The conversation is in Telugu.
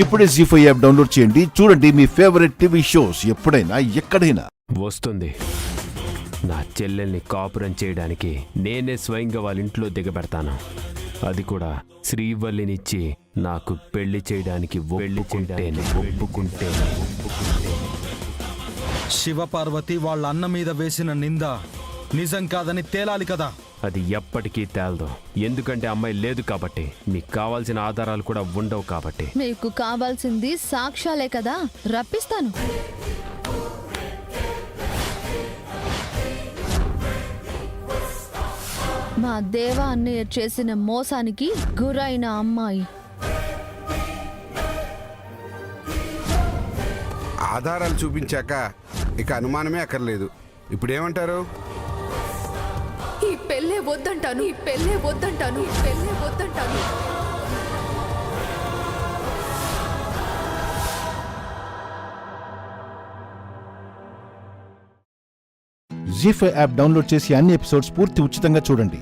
ఇప్పుడే జీ5 యాప్ డౌన్లోడ్ చేయండి. చూడండి మీ ఫేవరెట్ టీవీ షోస్ ఎప్పుడైనా ఎక్కడైనా. వస్తుంది నా చెల్లెల్ని కాపురం చేయడానికి నేనే స్వయంగా వాళ్ళ ఇంట్లో దిగబెడతాను. అది కూడా శ్రీవల్లినిచ్చి నాకు పెళ్లి చేయడానికి ఒప్పుకుంటే శివపార్వతి వాళ్ళ అన్న మీద వేసిన నింద నిజం కాదని తేలాలి కదా. అది ఎప్పటికీ తేలదు. ఎందుకంటే అమ్మాయి లేదు కాబట్టి, మీకు కావాల్సిన ఆధారాలు కూడా ఉండవు కాబట్టి. మీకు కావాల్సింది సాక్ష్యాలే కదా, రప్పిస్తాను. మా దేవ అన్నయ్య చేసిన మోసానికి గురైన అమ్మాయి. ఆధారాలు చూపించాక ఇక అనుమానమే అక్కర్లేదు. ఇప్పుడేమంటారు? ఈ పెళ్ళే వద్దంటాను. జీ5 యాప్ డౌన్లోడ్ చేసి అన్ని ఎపిసోడ్స్ పూర్తి ఉచితంగా చూడండి.